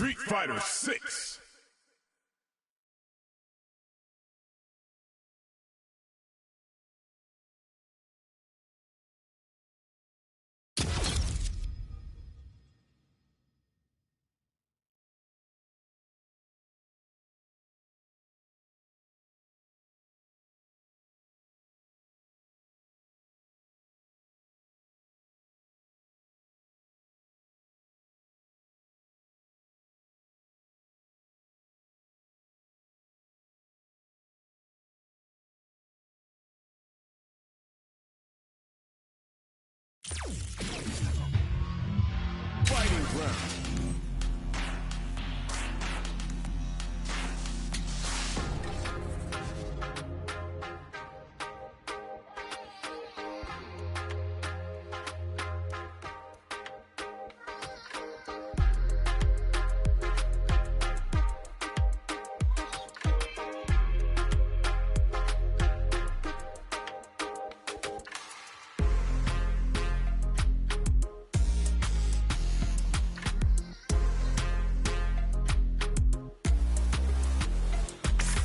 Street Fighter 6. Fighting ground.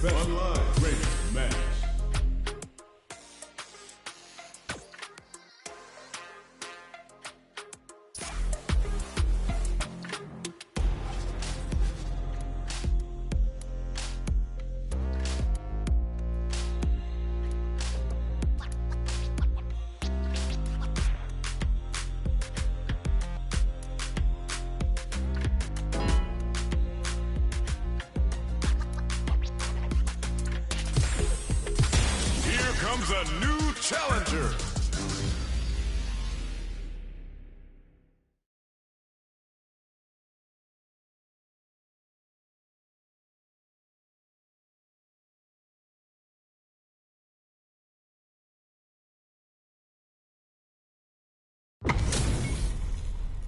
Online race match. Comes a new challenger.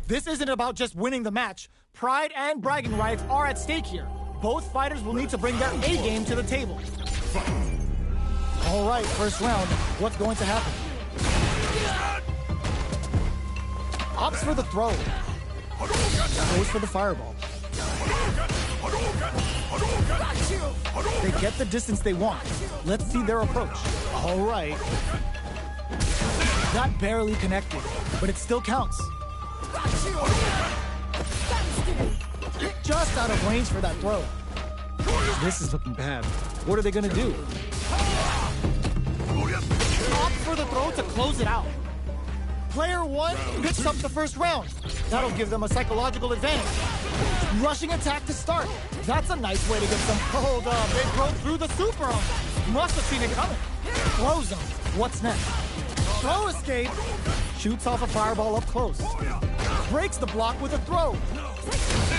This isn't about just winning the match. Pride and bragging rights are at stake here. Both fighters will need to bring their A-game to the table. All right, first round. What's going to happen? Opts for the throw. Goes for the fireball. They get the distance they want. Let's see their approach. All right. That barely connected, but it still counts. Just out of range for that throw. This is looking bad. What are they going to do? Opt for the throw to close it out. Player one picks up the first round. That'll give them a psychological advantage. Rushing attack to start. That's a nice way to get some hold up. They broke through the super arm. Must have seen it coming. Throw zone. What's next? Throw escape. Shoots off a fireball up close. Breaks the block with a throw.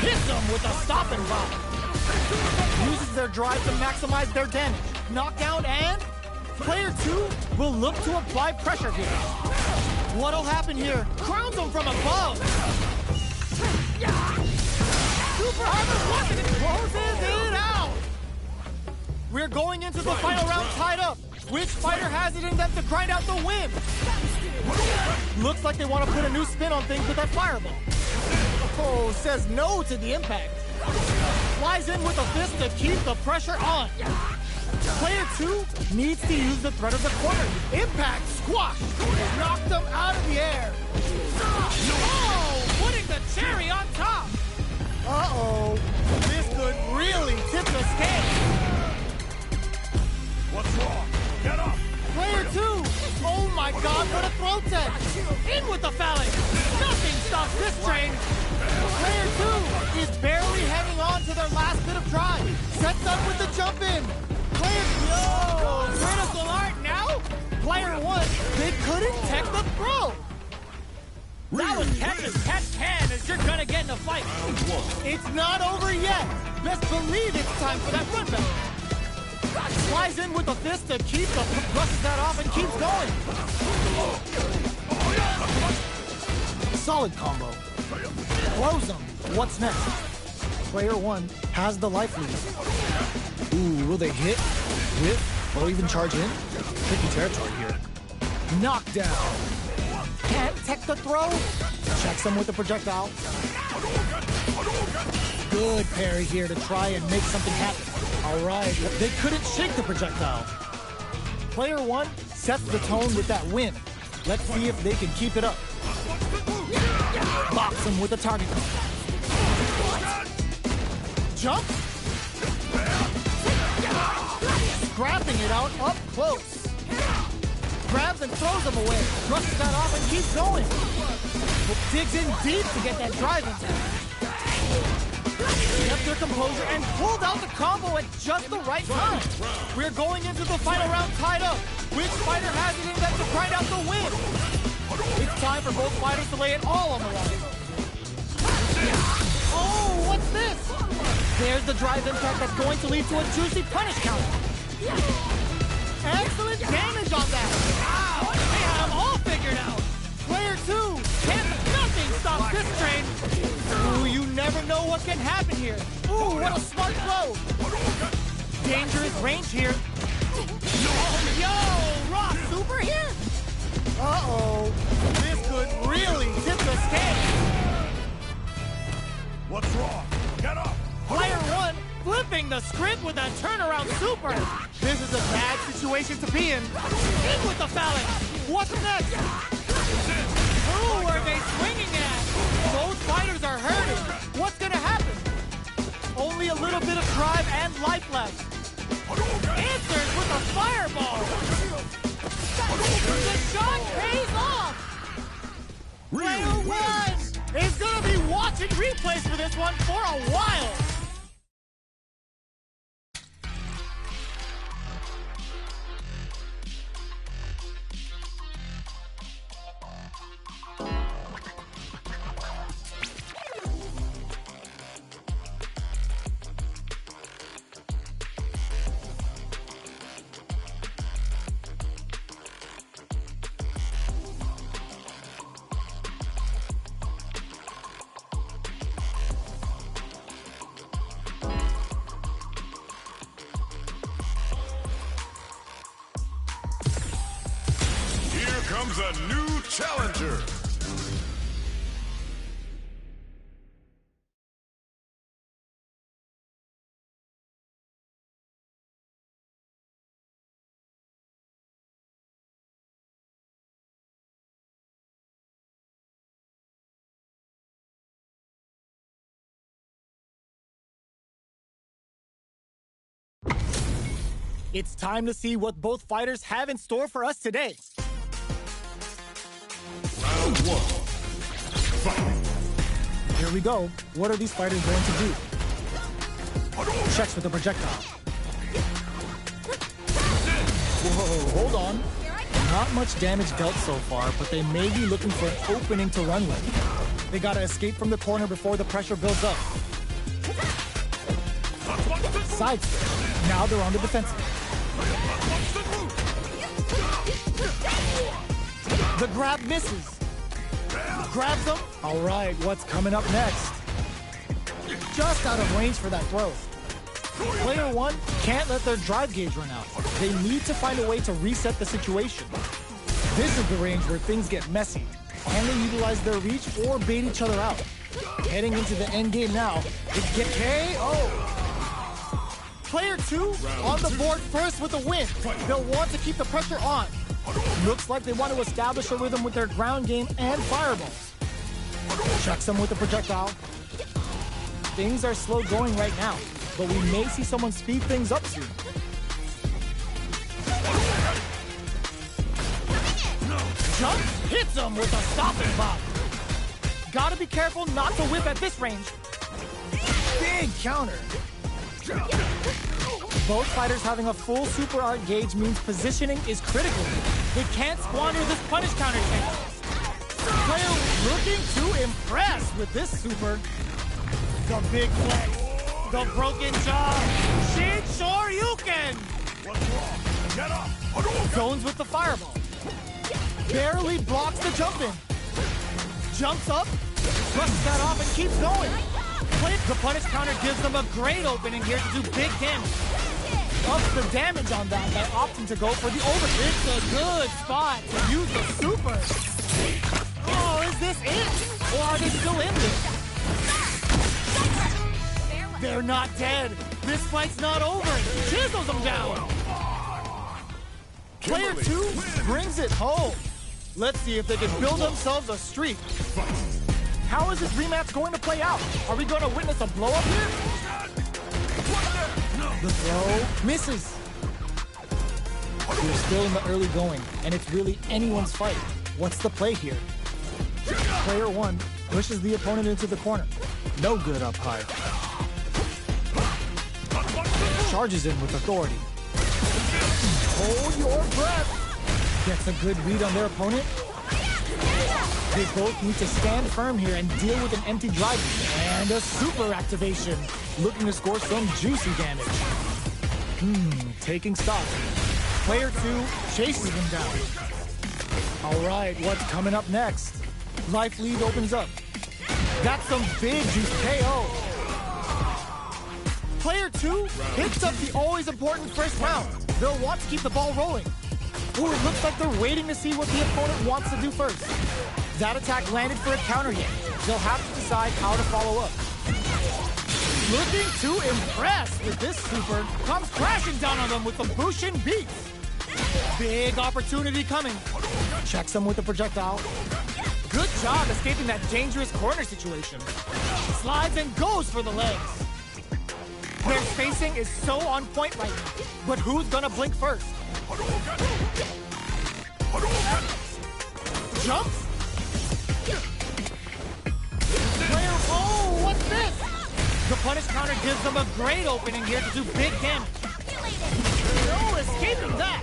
Hits them with a stop and block. Uses their drive to maximize their damage. Knockdown and player two will look to apply pressure here. What'll happen here? Crowns them from above. Super Harvest weapon closes it out. We're going into the final round tied up. Which fighter has it in them to grind out the win? Looks like they want to put a new spin on things with that fireball. Oh, says no to the impact. Flies in with a fist to keep the pressure on. Player two needs to use the threat of the corner. Impact, squash, knocked them out of the air. Oh, putting the cherry on top. Uh-oh, this could really tip the scale. What's wrong? Get up! Player two, oh my God, what a throw tech. In with the phalanx. Nothing stops this train. Player two is barely hanging on to their last bit of drive. Sets up with the jump in. Player critical art now? Player one, they couldn't tech the throw. That was catch as catch can as you're gonna get in a fight. It's not over yet. Best believe it's time for that run back. Flies in with a fist to keep the brushes that off and keeps going. Solid combo. Close them. What's next? Player one has the life lead. Ooh, will they hit, whip, or even charge in? Tricky territory here. Knockdown. Can't tech the throw. Checks them with the projectile. Good parry here to try and make something happen. All right, they couldn't shake the projectile. Player one sets the tone with that win. Let's see if they can keep it up. Box him with a target card. Jump. Scrapping it out up close. Grabs and throws him away. Brushes that off and keeps going. Digs in deep to get that drive in. Kept their composure and pulled out the combo at just the right time. We're going into the final round tied up. Which fighter has it in them to grind out the win? It's time for both fighters to lay it all on the line. Oh, what's this? There's the drive impact that's going to lead to a juicy punish counter. Excellent damage on that. Wow, they had them all figured out. Player two, nothing stops this train. Ooh, you never know what can happen here. Ooh, what a smart throw. Dangerous range here. Yo, Rock Super here? Uh-oh, this could really tip the scale. What's wrong? Get up! Player one flipping the script with a turnaround super. This is a bad situation to be in. In with the phalanx. What's next? Who are they swinging at? Both fighters are hurting. What's gonna happen? Only a little bit of drive and life left. Answers with a fireball. The shot pays off. Player one is gonna be watching replays for this one for a while. Comes a new challenger. It's time to see what both fighters have in store for us today. Round one. Fight. Here we go. What are these fighters going to do? Checks with the projectile. Whoa, hold on. Not much damage dealt so far, but they may be looking for an opening to run with. They gotta escape from the corner before the pressure builds up. Side switch. Now they're on the defensive. The grab misses. Grabs them. All right, what's coming up next? Just out of range for that throw. Player one can't let their drive gauge run out. They need to find a way to reset the situation. This is the range where things get messy. Can they utilize their reach or bait each other out? Heading into the end game now. It's get KO. Player two on the board first with a win. They'll want to keep the pressure on. Looks like they want to establish a rhythm with their ground game and fireballs. Chucks them with a projectile. Things are slow going right now, but we may see someone speed things up soon. Jump hits him with a stopping block. Gotta be careful not to whip at this range. Big counter. Both fighters having a full super art gauge means positioning is critical. They can't squander this punish counter chance. Player looking to impress with this super. The big flex. The broken jaw. Shin Shoryuken. What's wrong? Get up! Zones with the fireball. Barely blocks the jump in. Jumps up. Brushes that off and keeps going. The punish counter gives them a great opening here to do big damage. Ups the damage on that by opting to go for the over. It's a good spot to use the super. Oh, is this it? Or are they still in this? They're not dead. This fight's not over. Chisels them down. Player 2 brings it home. Let's see if they can build themselves a streak. How is this rematch going to play out? Are we going to witness a blow-up here? The throw misses. We're still in the early going, and it's really anyone's fight. What's the play here? Player 1 pushes the opponent into the corner. No good up high. Charges in with authority. Hold your breath. Gets a good read on their opponent. They both need to stand firm here and deal with an empty drive. And a super activation. Looking to score some juicy damage. Taking stock. Player 2 chases him down. All right, what's coming up next? Life lead opens up. That's some big juice KO. Player 2 picks up the always important first round. They'll want to keep the ball rolling. Ooh, it looks like they're waiting to see what the opponent wants to do first. That attack landed for a counter hit. They'll have to decide how to follow up. Looking to impress with this super. Comes crashing down on them with the Bushin beats. Big opportunity coming. Checks them with the projectile. Good job escaping that dangerous corner situation. Slides and goes for the legs. Their spacing is so on point right now. But who's gonna blink first? Jumps? Player, oh, what's this? The punish counter gives them a great opening here to do big damage. No escaping that.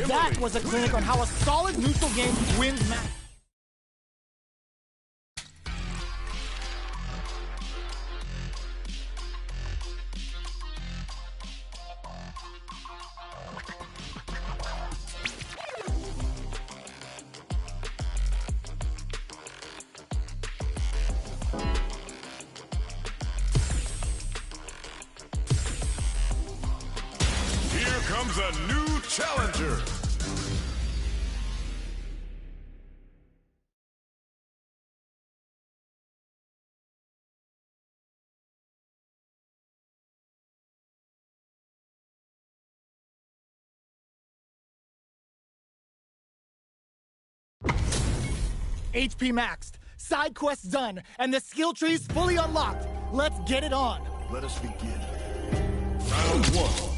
That was a clinic on how a solid neutral game wins match. Comes a new challenger. HP maxed, side quests done, and the skill tree's fully unlocked. Let's get it on. Let us begin. Round 1.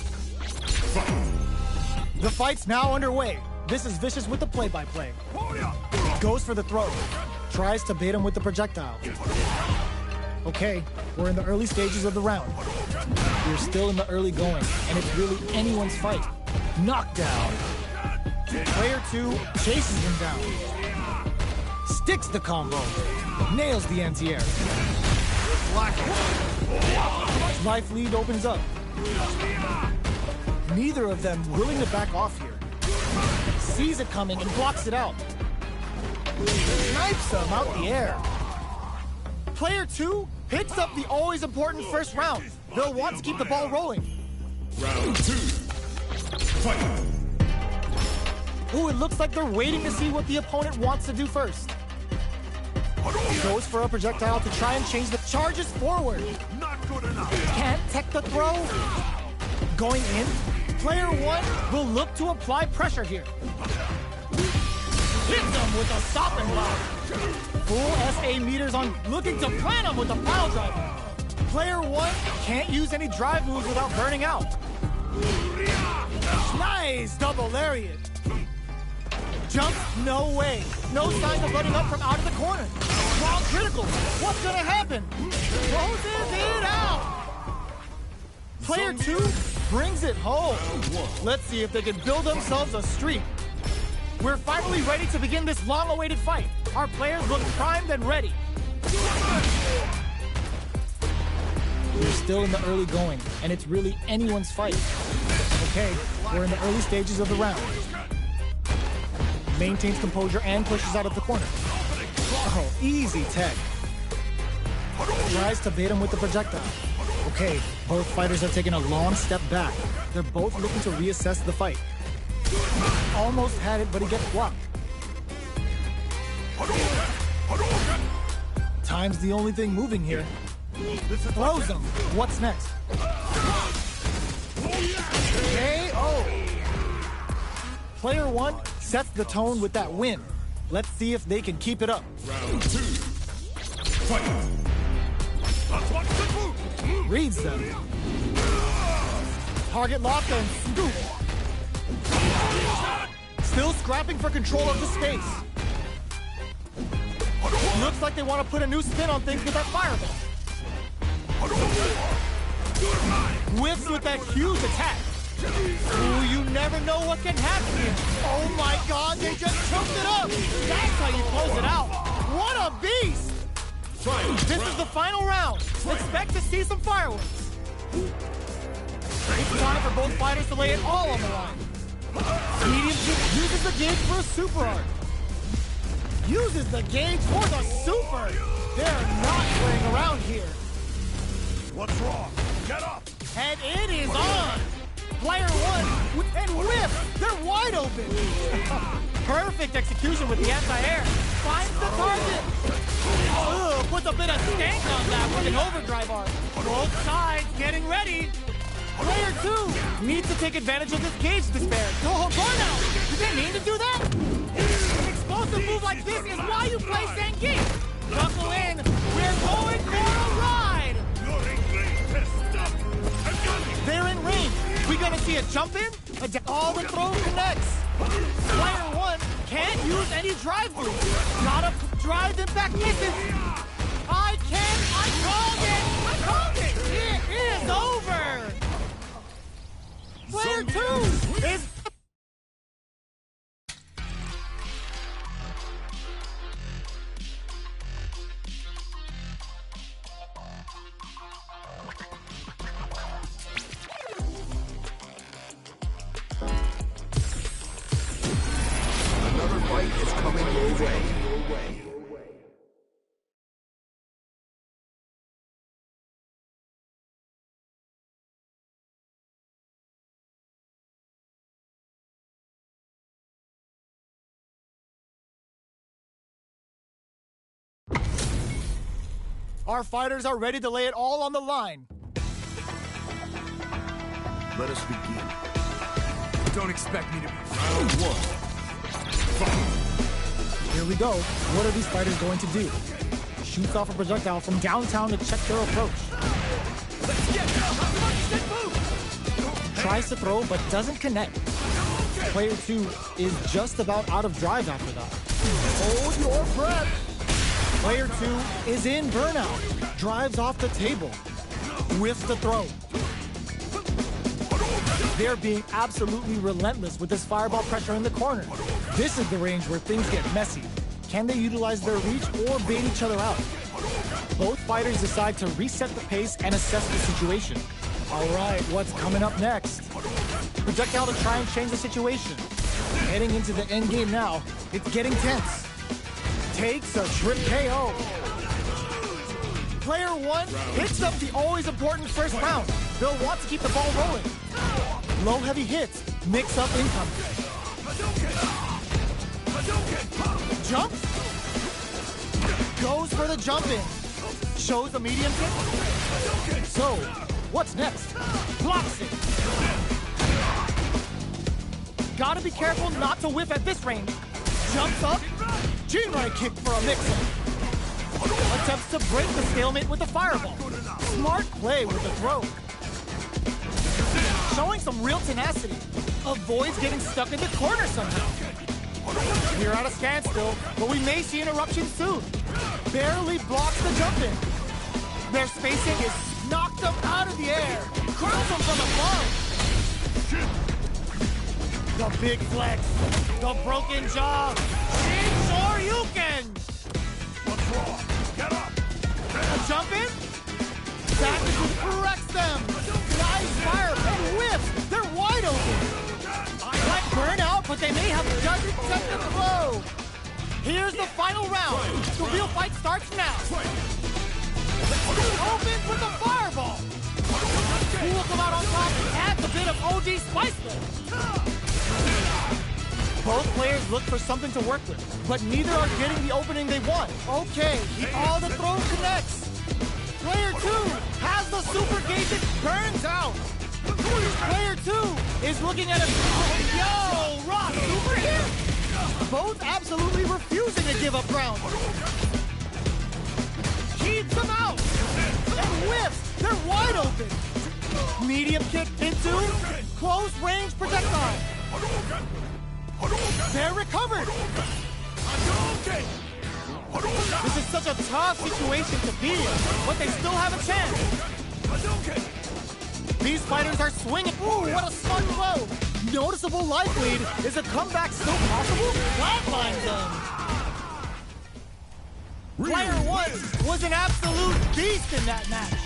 The fight's now underway. This is Vicious with the play-by-play. Goes for the throw. Tries to bait him with the projectile. Okay, we're in the early stages of the round. We're still in the early going, and it's really anyone's fight. Knockdown. Player 2 chases him down. Sticks the combo. Nails the anti-air. Life lead opens up. Neither of them willing to back off here. Sees it coming and blocks it out. Snipes them out the air. Player 2 picks up the always important first round. They'll want to keep the ball rolling. Round 2. Fight. Ooh, it looks like they're waiting to see what the opponent wants to do first. Goes for a projectile to try and change the charges forward. Not good enough. Can't tech the throw. Going in. Player 1 will look to apply pressure here. Hits them with a stop and block. Full SA meters on, looking to plant him with a pile driver. Player 1 can't use any drive moves without burning out. Nice double lariat. Jump, no way. No signs of letting up from out of the corner. Strong critical. What's gonna happen? Closes it out. Player 2 brings it home. Let's see if they can build themselves a streak. We're finally ready to begin this long-awaited fight. Our players look primed and ready. We're still in the early going, and it's really anyone's fight. Okay, we're in the early stages of the round. Maintains composure and pushes out of the corner. Oh, easy tech. Tries to bait him with the projectile. Okay, both fighters have taken a long step back. They're both looking to reassess the fight. Almost had it, but he gets blocked. Time's the only thing moving here. Throws him. What's next? KO. Player 1 sets the tone with that win. Let's see if they can keep it up. Round 2. Fight. Reads them. Target lock and scoop. Still scrapping for control of the space. Looks like they want to put a new spin on things with that fireball. Whiffs with that huge attack. Ooh, you never know what can happen here. Oh my god, they just choked it up. That's how you close it out. What a beast. This is the final round. Expect to see some fireworks. It's time for both fighters to lay it all on the line. Medium kick uses the gauge for a super art. Uses the gauge for the super. They're not playing around here. What's wrong? Get up! And it is on. Player 1 and whiff. They're wide open. Perfect execution with the anti-air. Finds the target. Ugh, puts a bit of stank on that with an overdrive arc. Both sides getting ready. Player 2 needs to take advantage of this gauge despair. Oh, burnout! Did they mean to do that? An explosive move like this is why you play Zangief. Buckle in. We're going for a ride. They're in range. We gonna see a jump in? All the throw connects. Player 1 can't use any drive moves. Gotta drive impact misses. I called it. It is over. Player 2 is... Another fight is coming your way. Our fighters are ready to lay it all on the line. Let us begin. Don't expect me to be. Round 1. Fight. Here we go. What are these fighters going to do? Shoots off a projectile from downtown to check their approach. Tries to throw, but doesn't connect. Player 2 is just about out of drive after that. Hold your breath. Player 2 is in burnout. Drives off the table. Whiffs the throw. They're being absolutely relentless with this fireball pressure in the corner. This is the range where things get messy. Can they utilize their reach or bait each other out? Both fighters decide to reset the pace and assess the situation. All right, what's coming up next? Projectile to try and change the situation. Heading into the end game now. It's getting tense. Takes a trip KO. Player 1 picks up the always important first round. They'll want to keep the ball rolling. Low heavy hits, mix up incoming. Jumps. Goes for the jump in. Shows the medium kick. So, what's next? Blocks it. Gotta be careful not to whiff at this range. Jumps up. G-right kick for a mix-up. Attempts to break the stalemate with the fireball. Smart play with the throw. Showing some real tenacity. Avoids getting stuck in the corner somehow. We're at a standstill, but we may see an eruption soon. Barely blocks the jump in. Their spacing is knocked them out of the air. Crowns them from above. The big flex. The broken jaw. Shoryuken. What's wrong? Get up! A jump in? Packages corrects them. Nice fire and whiff. They're wide open. Like burnout, but they may have a second blow. Here's the final round. The real fight starts now. Opens with a fireball. Who will come out on top and adds a bit of OG spice there. Both players look for something to work with, but neither are getting the opening they want. Okay, all the throw connects. Player 2 Player 2 is looking at a... Yo, Rock, super here? Both absolutely refusing to give up ground. Keeps them out. And whiffs. They're wide open. Medium kick into close range projectile. They're recovered. This is such a tough situation to be in, but they still have a chance. These fighters are swinging. Ooh, what a smart blow. Noticeable life lead. Is a comeback still possible? Flatline them. Player 1 was an absolute beast in that match.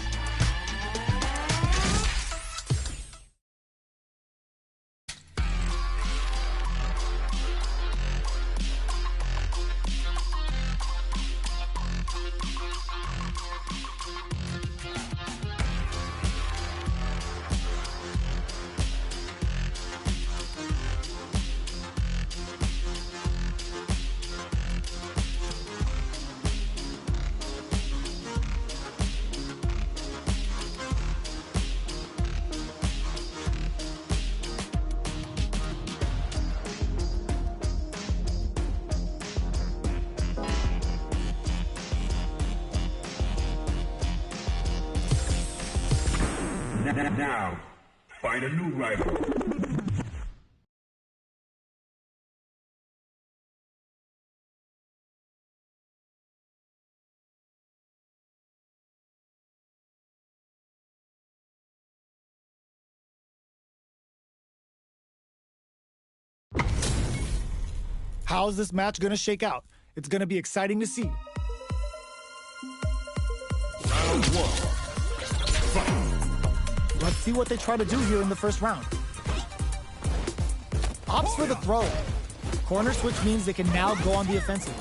Now, find a new rival. How's this match gonna shake out? It's gonna be exciting to see. Round 1. Fight. Let's see what they try to do here in the first round. Opts for the throw. Corner switch means they can now go on the offensive.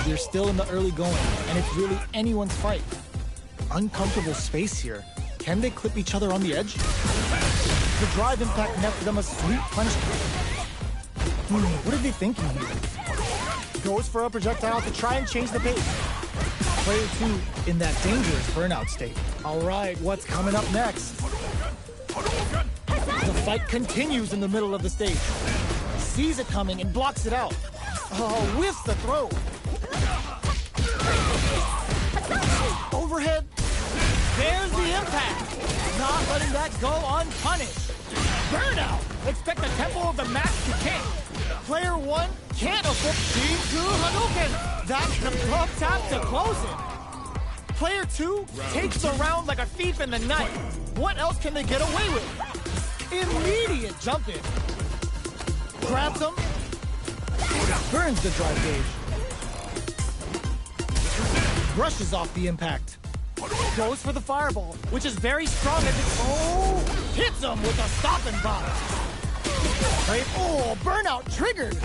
They're still in the early going, and it's really anyone's fight. Uncomfortable space here. Can they clip each other on the edge? The drive impact netted them a sweet punishment. What are they thinking here? Goes for a projectile to try and change the pace. Player 2 in that dangerous burnout state. All right, what's coming up next? The fight continues in the middle of the stage. Sees it coming and blocks it out. Oh, whiffs the throw. Overhead. There's the impact. Not letting that go unpunished. Burnout. Expect the tempo of the match to king. Player 1 can't afford G2 Hadouken. That's the club tap to close it. Player 2 takes the round like a thief in the night. What else can they get away with? Immediate jump in. Grabs him. Burns the drive gauge. Brushes off the impact. Goes for the fireball, which is very strong as it hits him with a stop and pop. Right? Oh, burnout triggered.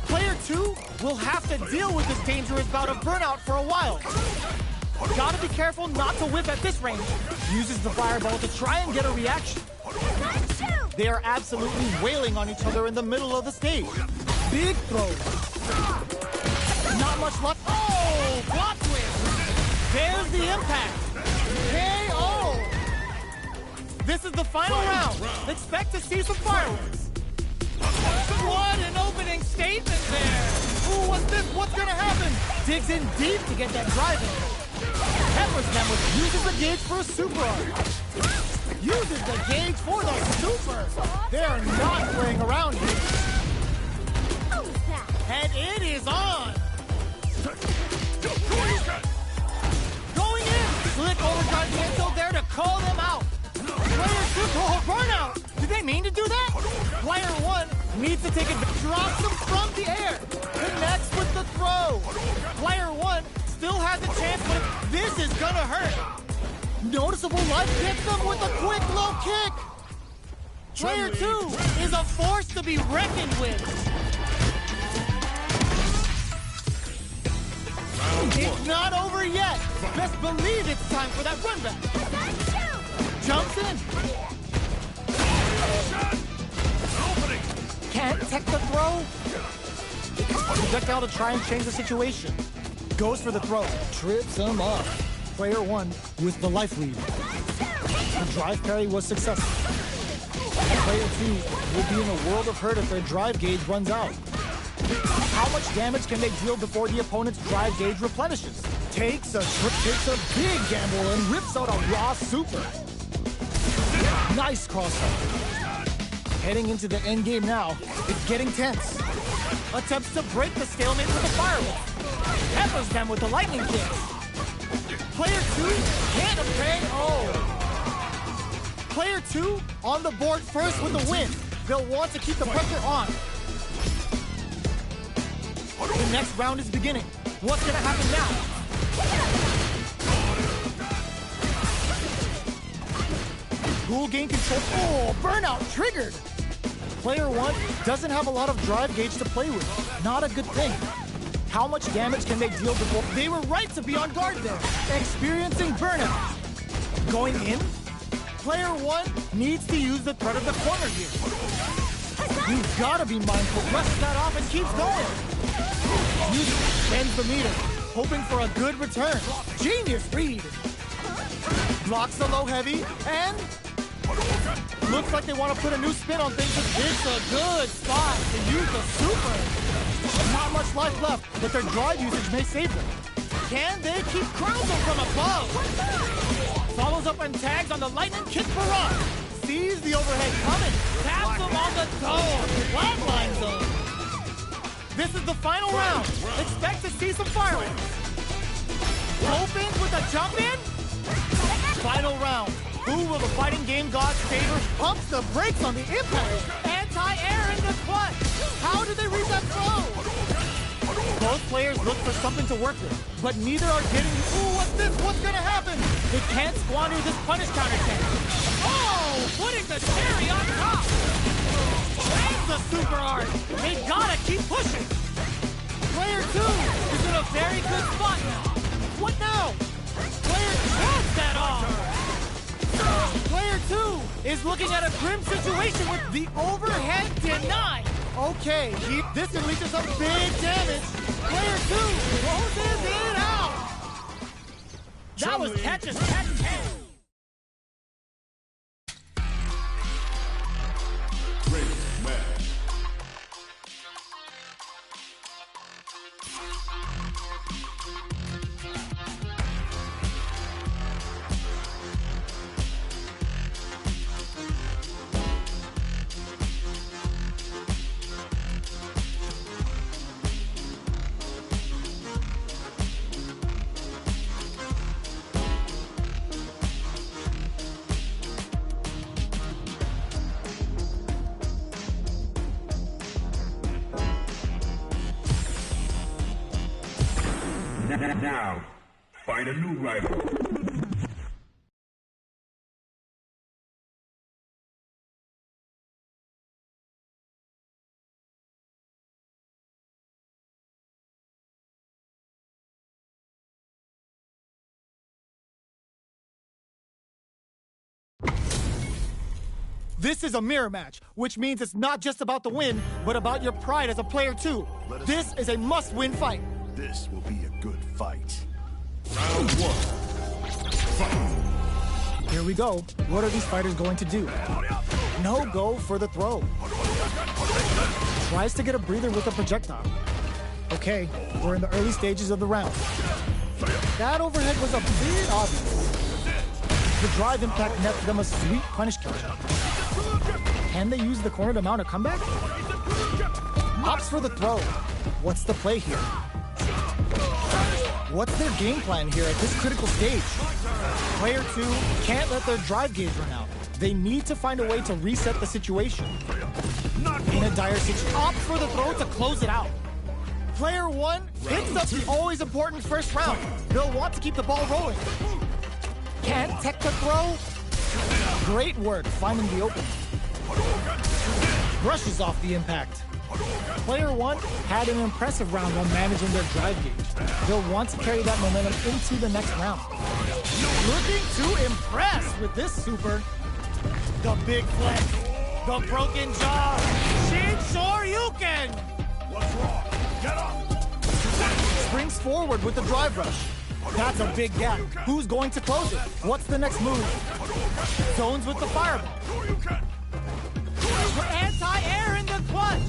Player 2 will have to deal with this dangerous bout of burnout for a while. Gotta be careful not to whip at this range. Uses the fireball to try and get a reaction. They are absolutely wailing on each other in the middle of the stage. Big throws. Not much luck. Oh, block twist. There's the impact. KO. This is the final round. Expect to see some fireworks. What an opening statement there. Ooh, what's this? What's gonna happen? Digs in deep to get that drive in. Peppers them with uses the gauge for a super arc. Uses the gauge for the super. They're not playing around here. And it is on. Going in. Slick overdrive cancel there to call them out. Player 2, oh, burnout. Did they mean to do that? Player 1 needs to take it. Drops them from the air. Connects with the throw. Player 1 still has a chance, but this is gonna hurt. Noticeable life hits them with a quick low kick. Player 2 is a force to be reckoned with. It's not over yet. Best believe it's time for that run back. Jumps in. Can't tech the throw. Projectile to try and change the situation. Goes for the throw. Trips him up. Player 1 with the life lead. The drive parry was successful. Player 2 will be in a world of hurt if their drive gauge runs out. How much damage can they deal before the opponent's drive gauge replenishes? Takes a big gamble and rips out a raw super. Nice crossover. Heading into the end game now, it's getting tense. Attempts to break the stalemate with a fireball. Peppers them with the lightning kick. Player 2 can't obtain. Oh. Player 2 on the board first with the win. They'll want to keep the pressure on. The next round is beginning. What's gonna happen now? Who will gain control? Oh, burnout triggered! Player 1 doesn't have a lot of drive gauge to play with. Not a good thing. How much damage can they deal before? They were right to be on guard there. Experiencing burnout. Going in? Player 1 needs to use the threat of the corner here. You've gotta be mindful. Brushes that off and keeps going. Bends the meter, hoping for a good return. Genius read. Blocks the low heavy, and looks like they want to put a new spin on things. It's a good spot to use the super. Not much life left, but their drive usage may save them. Can they keep Crownzone from above? Follows up and tags on the lightning kick barrage. Sees the overhead coming. Taps him on the toe. Flatline zone. This is the final round. Expect to see some fireworks. Opens with a jump in. Final round. Who will the fighting game gods favor? Pumps the brakes on the impact. Anti-air in the clutch. How do they read that throw? Both players look for something to work with, but neither are getting. Ooh, what's this? What's gonna happen? They can't squander this punish counter attack. Oh, putting the cherry on top. And the super art. They gotta keep pushing. Player 2 is in a very good spot now. What now? Player has that off. Player 2 is looking at a grim situation with the overhead denied. Okay, this can lead to some big damage. Player 2 closes it out. That was catch as catch. Now, find a new rival. This is a mirror match, which means it's not just about the win, but about your pride as a player too. This is a must-win fight. This will be a good fight. Round 1. Fight. Here we go. What are these fighters going to do? No go for the throw. Tries to get a breather with a projectile. Okay, we're in the early stages of the round. That overhead was a bit obvious. The drive impact netted them a sweet punish counter. Can they use the corner to mount a comeback? Opts for the throw. What's the play here? What's their game plan here at this critical stage? Player 2 can't let their drive gauge run out. They need to find a way to reset the situation. In a dire situation, opts for the throw to close it out. Player 1 picks up the always important first round. They'll want to keep the ball rolling. Can't tech the throw? Great work finding the opening. Brushes off the impact. Player 1 had an impressive round while managing their drive gauge. They'll want to carry that momentum into the next round. Looking to impress with this super. The big flex. The broken jaw. Shin Shoryuken. What's wrong? Get up! Springs forward with the drive rush. That's a big gap. Who's going to close it? What's the next move? Zones with the fireball. Anti-air in the clutch.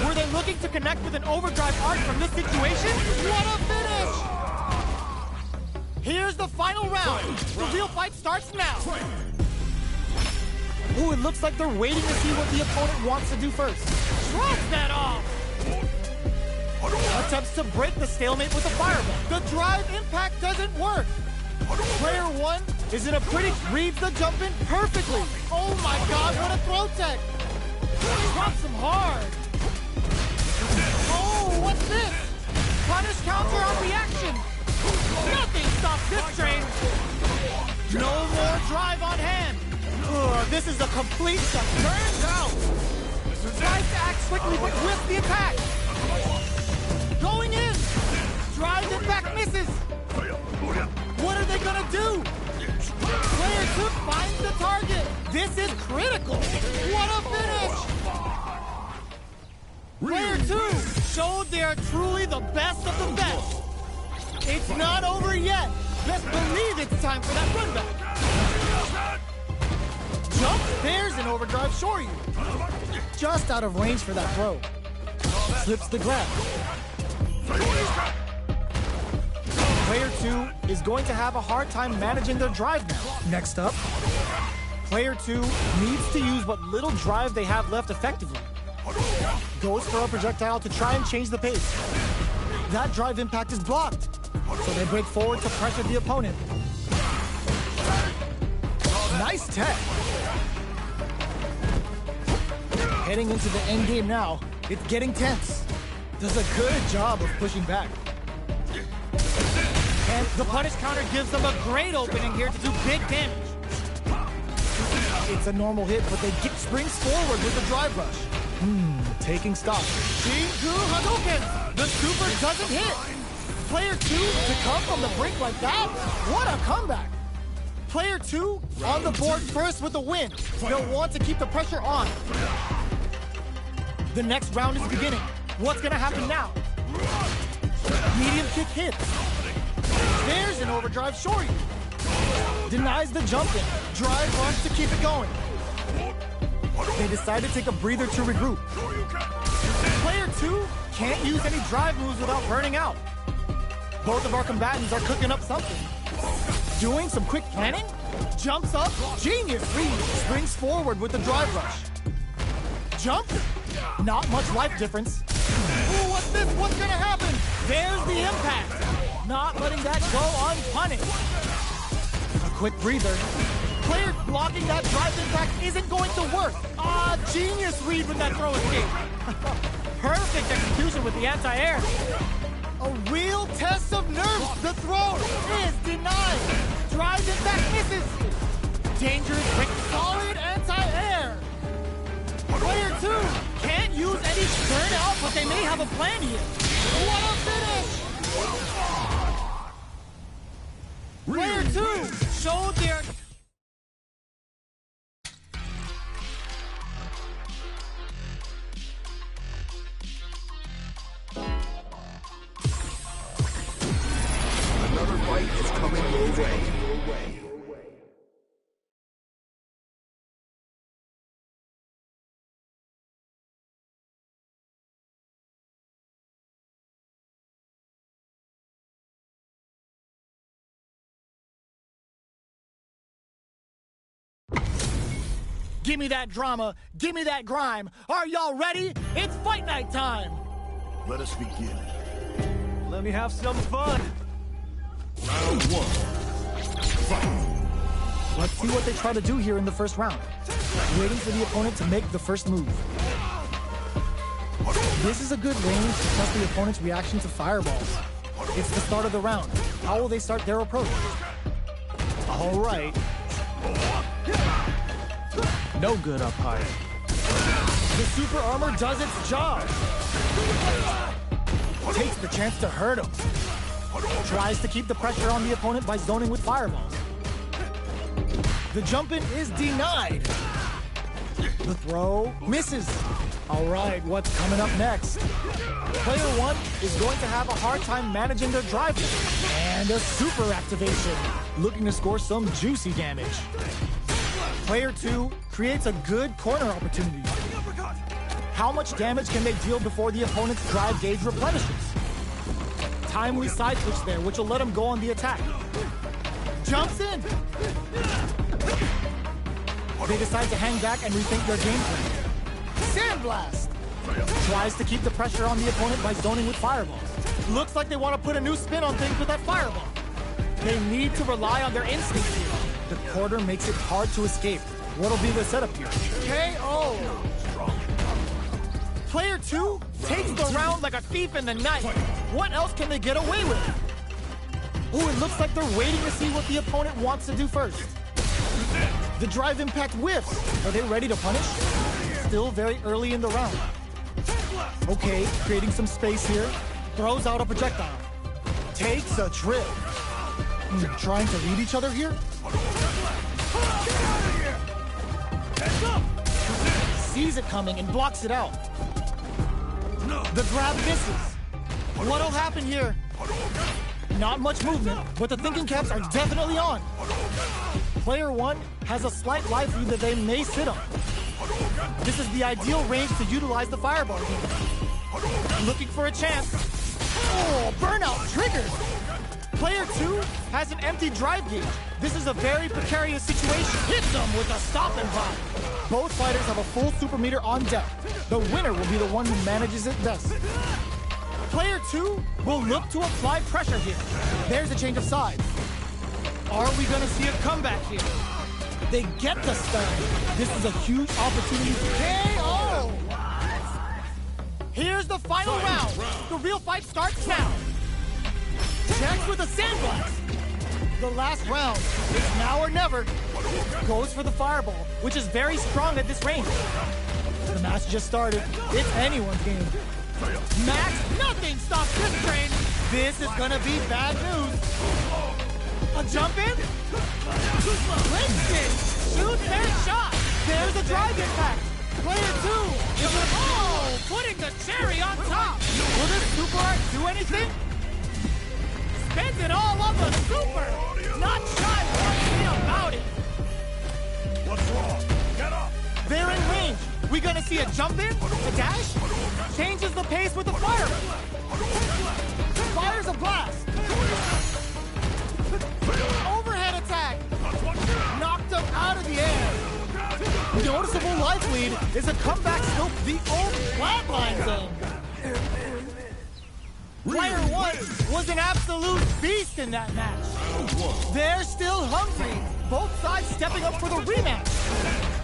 Were they looking to connect with an overdrive arc from this situation? What a finish! Here's the final round. The real fight starts now. Ooh, it looks like they're waiting to see what the opponent wants to do first. Shrugs that off! Attempts to break the stalemate with a fireball. The drive impact doesn't work. Player one is in a pretty reads the jump in perfectly. Oh my god, what a throw tech! Drops him hard. Oh, what's this? Punish counter on reaction. Nothing stops this train. No more drive on hand. Ugh, this is a complete shut. Turns out. Tries to act quickly, but whiffs the attack. Going in. Drive impact misses. What are they gonna do? Player 2 finds the target. This is critical. What a finish. Player 2 showed they are truly the best of the best. It's not over yet. Best believe it's time for that run back. Jump, there's an overdrive Shoryu. Just out of range for that throw. Slips the grab. Player 2 is going to have a hard time managing their drive now. Next up, Player 2 needs to use what little drive they have left effectively. Goes for a projectile to try and change the pace. That drive impact is blocked, so they break forward to pressure the opponent. Nice tech. Heading into the end game now, it's getting tense. Does a good job of pushing back. And the punish counter gives them a great opening here to do big damage. It's a normal hit, but they springs forward with the drive rush. Taking stock. Jingu Hadouken! The super doesn't hit! Player 2 to come from the brink like that? What a comeback! Player 2 on the board first with a win. They'll want to keep the pressure on. The next round is beginning. What's gonna happen now? Medium kick hits. There's an overdrive Shoryu. Denies the jump in. Drive runs to keep it going. They decide to take a breather to regroup. Player 2 can't use any drive moves without burning out. Both of our combatants are cooking up something. Doing some quick planning? Jumps up, genius read, springs forward with the drive rush. Jump? Not much life difference. Ooh, what's this? What's gonna happen? There's the impact. Not letting that go unpunished. A quick breather. Player blocking that drive impact isn't going to work. Genius read with that throw escape. Perfect execution with the anti-air. A real test of nerves. The throw is denied. Drive impact misses. Dangerous, quick, solid anti-air. Player 2 can't use any turn out, but they may have a plan here. What a finish! Player 2 showed their... Another fight is coming your way. Give me that drama, give me that grime. Are y'all ready? It's fight night time. Let us begin. Let me have some fun. Round 1. Fight. Let's see what they try to do here in the first round. Waiting for the opponent to make the first move. This is a good range to test the opponent's reaction to fireballs. It's the start of the round. How will they start their approach? All right. No good up high. The super armor does its job. Takes the chance to hurt him. Tries to keep the pressure on the opponent by zoning with fireballs. The jump in is denied. The throw misses. All right, what's coming up next? Player 1 is going to have a hard time managing their drive. And a super activation, looking to score some juicy damage. Player 2 creates a good corner opportunity. How much damage can they deal before the opponent's drive gauge replenishes? Timely side switch there, which will let him go on the attack. Jumps in. They decide to hang back and rethink their game plan. Sandblast! Tries to keep the pressure on the opponent by zoning with fireballs. Looks like they want to put a new spin on things with that fireball. They need to rely on their instincts here. The quarter makes it hard to escape. What'll be the setup here? KO! Player 2 takes the round like a thief in the night. What else can they get away with? Ooh, it looks like they're waiting to see what the opponent wants to do first. The drive impact whiffs. Are they ready to punish? Still very early in the round. Okay, creating some space here. Throws out a projectile. Takes a trip. Trying to read each other here? Sees it coming and blocks it out. The grab misses. What'll happen here? Not much movement, but the thinking caps are definitely on. Player 1 has a slight life lead that they may sit on. This is the ideal range to utilize the fireball game. Looking for a chance. Oh, burnout triggered. Player 2 has an empty drive gauge. This is a very precarious situation. Hits them with a stop and pop. Both fighters have a full super meter on deck. The winner will be the one who manages it best. Player 2 will look to apply pressure here. There's a change of sides. Are we going to see a comeback here? They get the stun. This is a huge opportunity to KO! Here's the final round. The real fight starts now. Checks with a sandblast. The last round is now or never. Goes for the fireball, which is very strong at this range. The match just started. It's anyone's game. Max, nothing stops this train. This is gonna be bad news. A jump in? Winston shoots their shot. There's a drive impact. Player 2 is putting the cherry on top. Will this super art do anything? Spends it all on the super. Not shy one bit about it. What's wrong? Get up! They're in range. We gonna see a jump in? A dash? Changes the pace with the fire. Fires a blast. Overhead attack. Knocked him out of the air. Noticeable life lead is a comeback scope the old flatline zone. Player 1 was an absolute beast in that match. They're still hungry. Both sides stepping up for the rematch.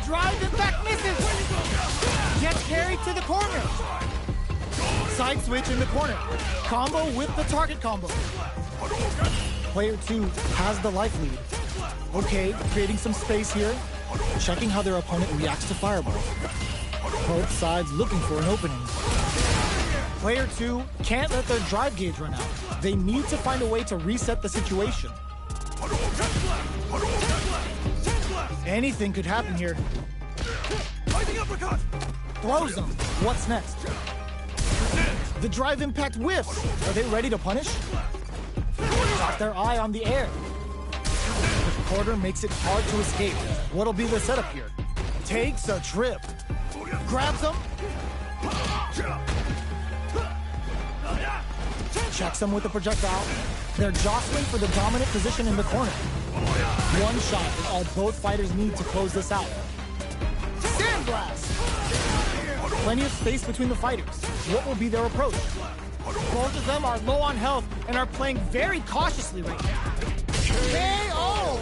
Drive impact misses. Gets carried to the corner. Side switch in the corner. Combo with the target combo. Player 2 has the life lead. Okay, creating some space here. Checking how their opponent reacts to fireballs. Both sides looking for an opening. Player 2 can't let their drive gauge run out. They need to find a way to reset the situation. Anything could happen here. Throws them. What's next? The drive impact whiffs. Are they ready to punish? Got their eye on the air. The quarter makes it hard to escape. What'll be the setup here? Takes a trip. Grabs them. Checks them with the projectile. They're jostling for the dominant position in the corner. One shot is all both fighters need to close this out. Sandblast! Plenty of space between the fighters. What will be their approach? Both of them are low on health and are playing very cautiously right now. KO!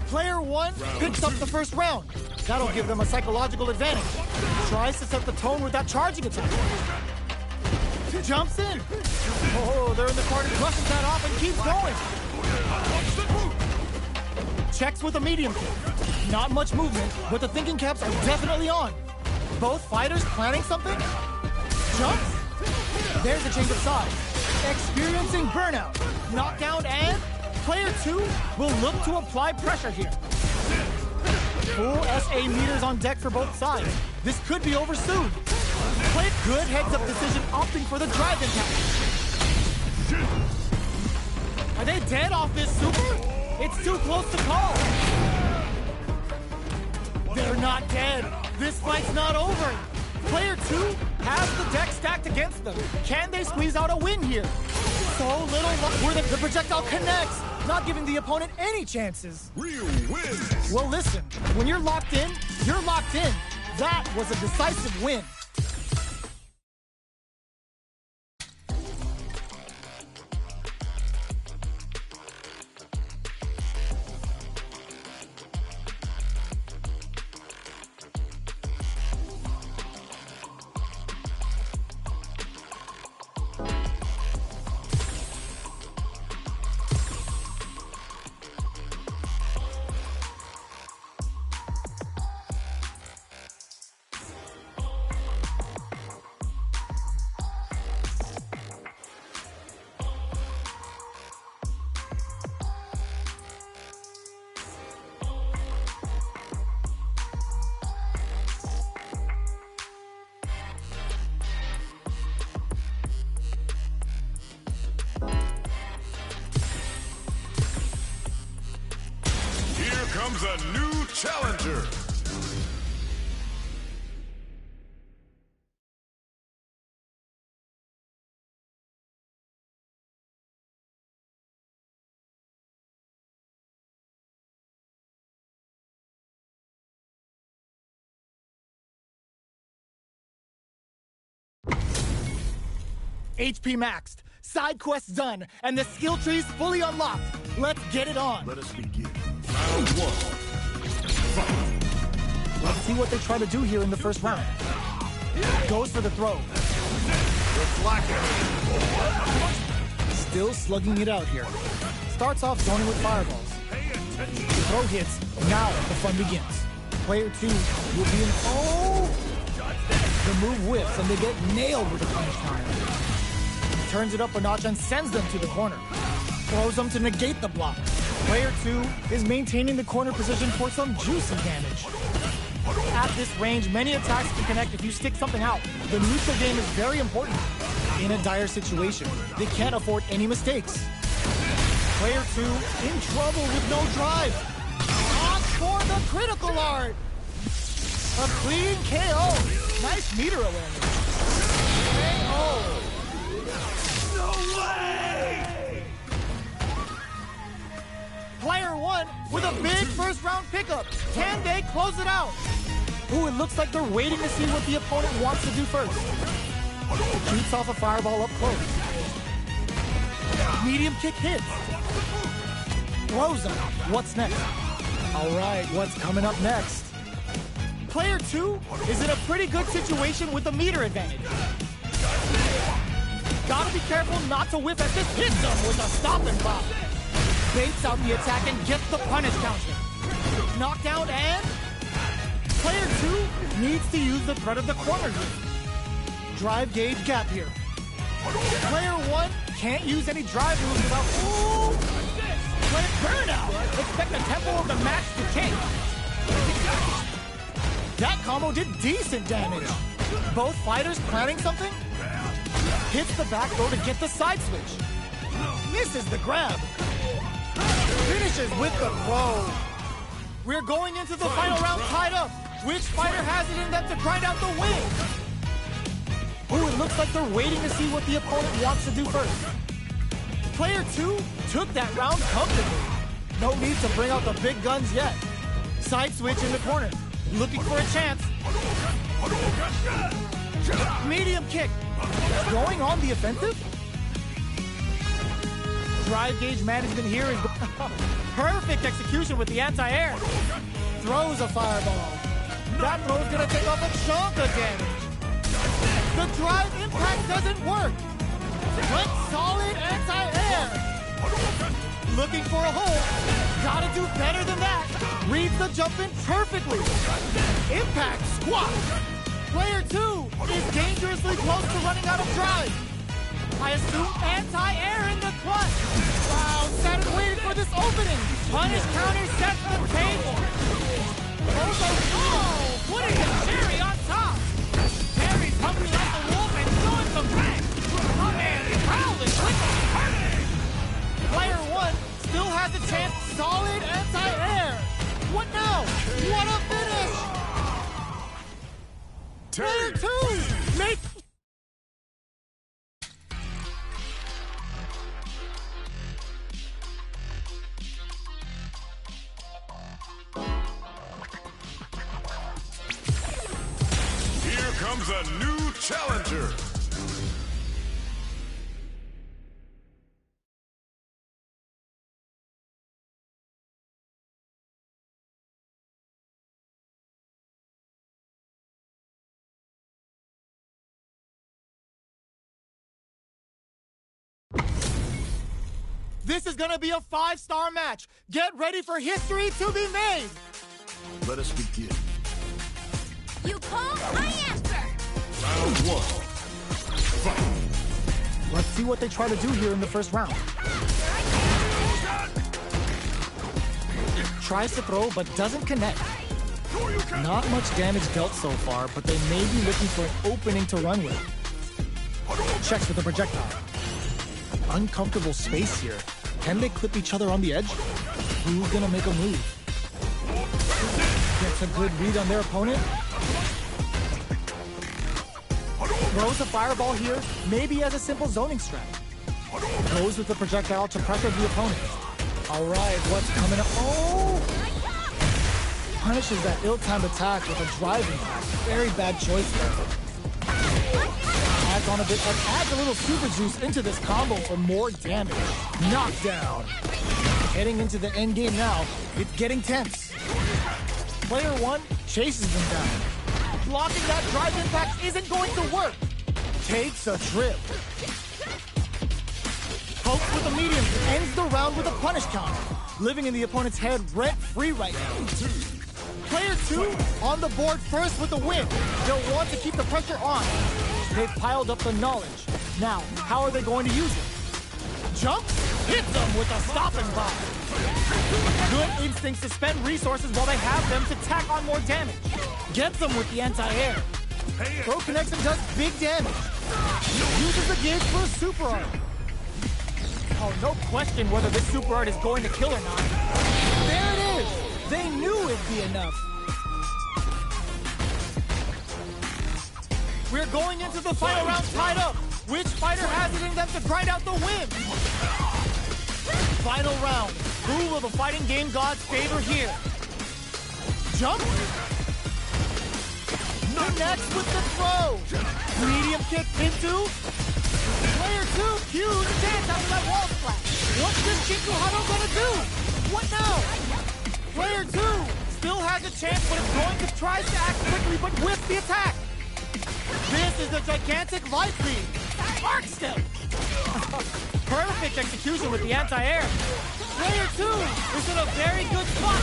Player 1 picks up the first round. That'll give them a psychological advantage. Tries to set the tone with that charging attack. Jumps in. Oh, they're in the corner, brushes that off and keeps going. Checks with a medium kick. Not much movement, but the thinking caps are definitely on. Both fighters planning something? Jumps? There's a change of sides. Experiencing burnout. Knockdown and player 2 will look to apply pressure here. Full SA meters on deck for both sides. This could be over soon. Play good heads-up decision, opting for the drive impact. Are they dead off this super? It's too close to call. They're not dead. This fight's not over. Player 2 has the deck stacked against them. Can they squeeze out a win here? So little luck where the projectile connects, not giving the opponent any chances. Real wins. Well, listen, when you're locked in, you're locked in. That was a decisive win. Comes a new challenger. HP maxed, side quests done, and the skill tree's fully unlocked. Let's get it on. Let us begin. Round 1. Fight. Let's see what they try to do here in the first round. Goes for the throw. Still slugging it out here. Starts off zoning with fireballs. The throw hits. Now the fun begins. Player 2 will be in. Oh! The move whiffs and they get nailed with a punish counter. Turns it up a notch and sends them to the corner. Throws them to negate the block. Player 2 is maintaining the corner position for some juicy damage. At this range, many attacks can connect if you stick something out. The neutral game is very important. In a dire situation, they can't afford any mistakes. Player 2 in trouble with no drive. On for the critical art. A clean KO. Nice meter awareness. KO. No way! Player 1 with a big first round pickup. Can they close it out? Ooh, it looks like they're waiting to see what the opponent wants to do first. Shoots off a fireball up close. Medium kick hits. Throws him. What's next? All right, what's coming up next? Player 2 is in a pretty good situation with the meter advantage. Gotta be careful not to whiff as this hits him with a stop and pop. Baits out the attack and gets the punish counter. Knockdown and... Player 2 needs to use the threat of the corner here. Drive gauge gap here. Player 1 can't use any drive moves without... Ooh! Player burnout! Expect the tempo of the match to change. That combo did decent damage. Both fighters planning something? Hits the back throw to get the side switch. Misses the grab. Finishes with the throw. We're going into the final round tied up. Which fighter has it in them to grind out the win? Ooh, it looks like they're waiting to see what the opponent wants to do first. Player 2 took that round comfortably. No need to bring out the big guns yet. Side switch in the corner. Looking for a chance. Medium kick. Going on the offensive? Drive gauge management here is perfect execution with the anti-air. Throws a fireball. That throw's gonna take off a chunk of damage. The drive impact doesn't work. But solid anti-air. Looking for a hole. Gotta do better than that. Reads the jump in perfectly. Impact squat. Player 2 is dangerously close to running out of drive. I assume anti-air in the clutch. Wow, sat and waited for this opening. Punish counter sets the table. has a chance. Solid anti-air. What now? What a finish! Player 2 make. Here comes a new challenger. This is gonna be a 5-star match. Get ready for history to be made. Let us begin. You call, I answer. Round 1. Fight. Let's see what they try to do here in the first round. Tries to throw, but doesn't connect. Not much damage dealt so far, but they may be looking for an opening to run with. Checks with the projectile. Uncomfortable space here. Can they clip each other on the edge? Who's gonna make a move? Gets a good read on their opponent. Throws a fireball here, maybe as a simple zoning strat. Goes with the projectile to pressure the opponent. All right, what's coming up? Oh! Punishes that ill-timed attack with a drive impact. Very bad choice there. Adds on a bit, adds a little super juice into this combo for more damage. Knockdown. Heading into the end game now, it's getting tense. Player 1 chases them down. Blocking that drive impact isn't going to work. Takes a trip. Pokes with a medium, ends the round with a punish counter. Living in the opponent's head rent-free right now. Player 2 on the board first with the win. They'll want to keep the pressure on. They've piled up the knowledge. Now, how are they going to use it? Jumps, hits them with a stopping block. Good instincts to spend resources while they have them to tack on more damage. Gets them with the anti-air. Throw connects and does big damage. Uses the gauge for a super art. Oh, no question whether this super art is going to kill or not. There it is! They knew it'd be enough. We're going into the final round tied up. Which fighter has it in them to grind out the win? Final round. Who will the fighting game gods favor here? Jump. Connects with the throw. Medium kick into. Player 2, huge dance after that wall splash. What's this Chiku Hado gonna do? What now? Player 2 still has a chance, but it's going to try to act quickly, but with the attack. This is a gigantic life lead. Arc step. Perfect execution with the anti-air. Player 2 is in a very good spot.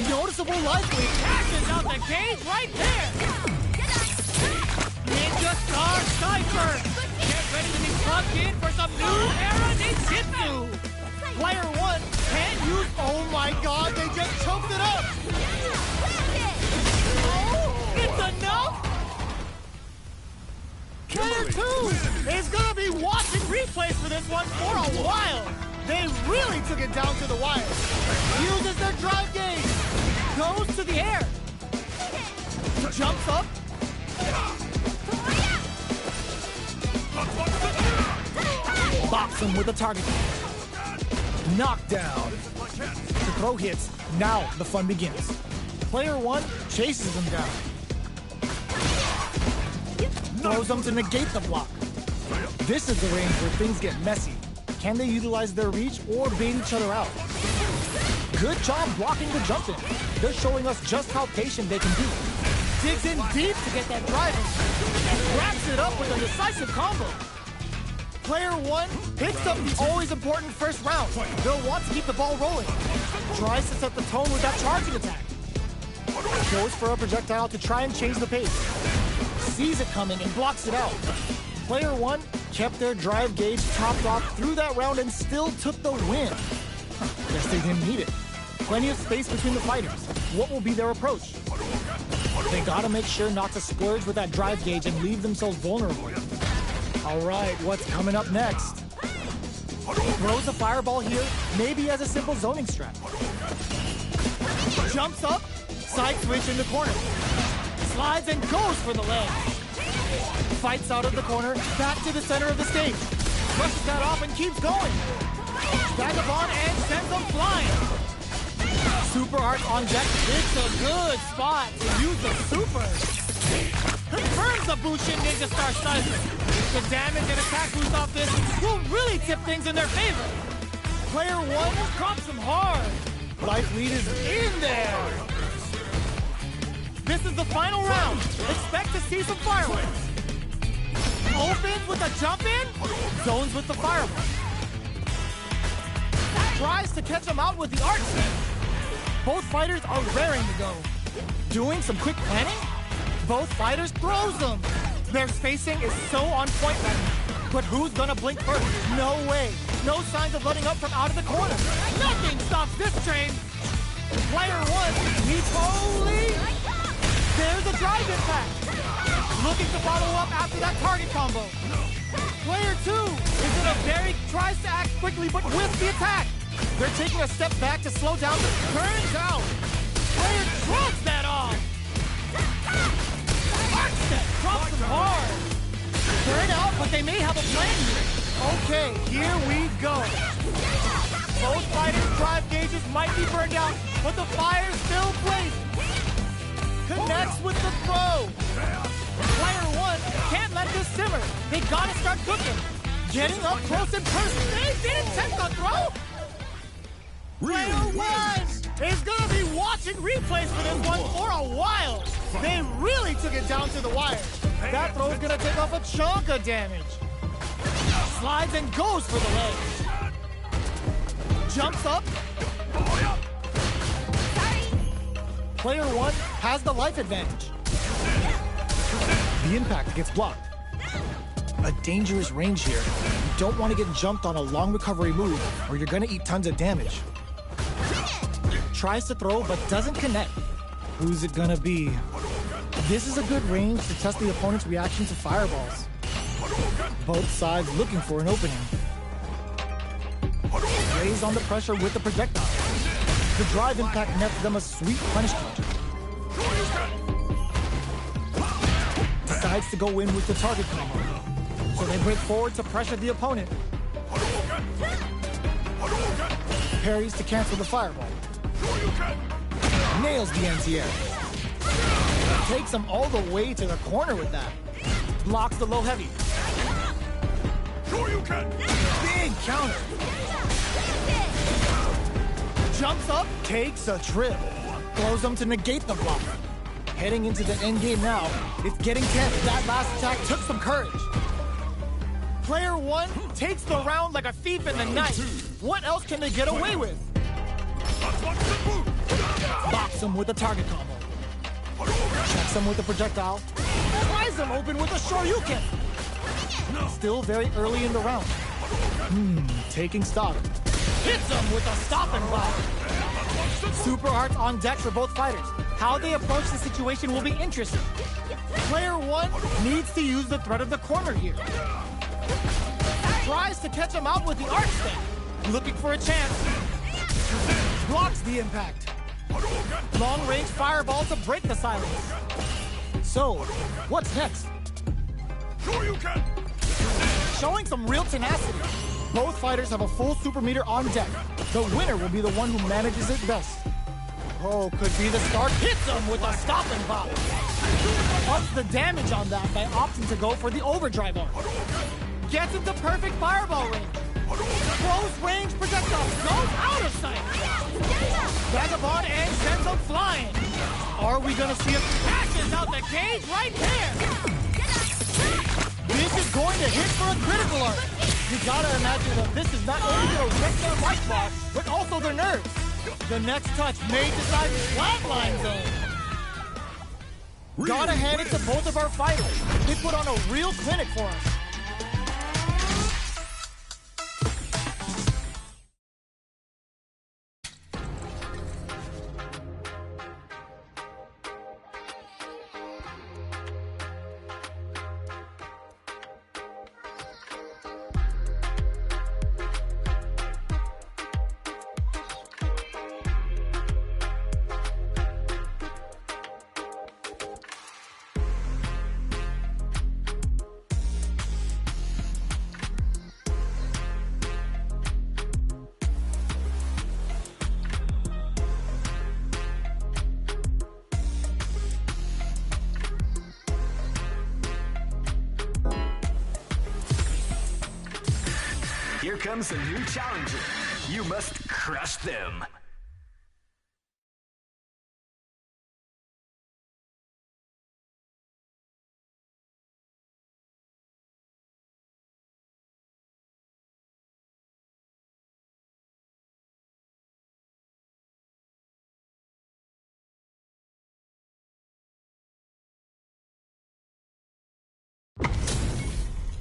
Noticeable life lead. Passes out the cage right there. Ninja Star Cypher. Get ready to be plugged in for some new era ninjutsu. Player 1 can't use. Oh my god, they just choked it up. It's enough. Player 2 is gonna be watching replays for this one for a while. They really took it down to the wire. Uses their drive gauge. Goes to the air. Jumps up. Bops him with a target. Knockdown. The throw hits. Now the fun begins. Player 1 chases them down. Throws them to negate the block. This is the range where things get messy. Can they utilize their reach or bait each other out? Good job blocking the jump in. They're showing us just how patient they can be. Digs in deep to get that drive in. Wraps it up with a decisive combo. Player 1 picks up the always important first round. They'll want to keep the ball rolling. Tries to set the tone with that charging attack. Goes for a projectile to try and change the pace. Sees it coming and blocks it out. Player 1 kept their drive gauge topped off through that round and still took the win. Guess they didn't need it. Plenty of space between the fighters. What will be their approach? They gotta make sure not to splurge with that drive gauge and leave themselves vulnerable. All right, what's coming up next? Throws a fireball here, maybe as a simple zoning strat. Jumps up, side switch in the corner. Slides and goes for the leg. Fights out of the corner, back to the center of the stage. Brushes that off and keeps going. Vagabond and sends them flying. Super Art on deck. It's a good spot to use the super. Confirms the Bushin Ninja Star Slicer. The damage and attack boost off this will really tip things in their favor. Player 1 drops him hard. Life lead is in there. This is the final round. Expect to see some fireworks. Opens with a jump in, zones with the fireball. Tries to catch him out with the arc step. Both fighters are raring to go. Doing some quick planning, both fighters throws them. Their spacing is so on point right now. But who's gonna blink first? No way. No signs of letting up from out of the corner. Nothing stops this train. Player 1, he's holy. There's a drive impact. Looking to follow up after that target combo. Player 2 is in a very, tries to act quickly but with the attack. They're taking a step back to slow down, but turns out. Player drops that off. Arc step drops him hard. Turn out, but they may have a plan here. Okay, here we go. Both fighters' drive gauges might be burned out, but the fire still blazing. Connects with the throw. Player 1 can't let this simmer. They gotta start cooking. Getting up close and personal. They didn't test the throw. Player 1 is gonna be watching replays for this one for a while. They really took it down to the wire. That throw's gonna take off a chunk of damage. Slides and goes for the leg. Jumps up. Player 1 has the life advantage. The impact gets blocked. A dangerous range here. You don't want to get jumped on a long recovery move, or you're gonna eat tons of damage. Tries to throw, but doesn't connect. Who's it gonna be? This is a good range to test the opponent's reaction to fireballs. Both sides looking for an opening. Raise on the pressure with the projectile. The drive impact nets them a sweet punish counter. Decides to go in with the target combo. So they break forward to pressure the opponent. Parries to cancel the fireball. Nails the anti-air. Takes him all the way to the corner with that. Blocks the low heavy. Big counter. Jumps up, takes a trip. Throws them to negate the block. Heading into the end game now. It's getting tense. That last attack took some courage. Player 1 takes the round like a thief in the night. What else can they get away with? Box him with a target combo. Checks him with a projectile. Tries him open with a Shoryuken. Still very early in the round. Taking stock. Hits him with a stop and block. Super Arts on deck for both fighters. How they approach the situation will be interesting. Player 1 needs to use the threat of the corner here. Tries to catch him out with the arc step. Looking for a chance. Blocks the impact. Long-range fireball to break the silence. So, what's next? Showing some real tenacity. Both fighters have a full super meter on deck. The winner will be the one who manages it best. Oh, could be the start. Hits him with a stop and pop. Ups the damage on that by opting to go for the overdrive arc. Gets into perfect fireball range. Close range projectile goes out of sight. Vagabond and sends him flying. Are we gonna see him passes out the cage right there? This is going to hit for a critical arc. You gotta imagine that this is not only gonna wreck their life bar, but also their nerves. The next touch may decide the flatline zone. Gotta hand it to both of our fighters. They put on a real clinic for us. Here comes a new challenger. You must crush them.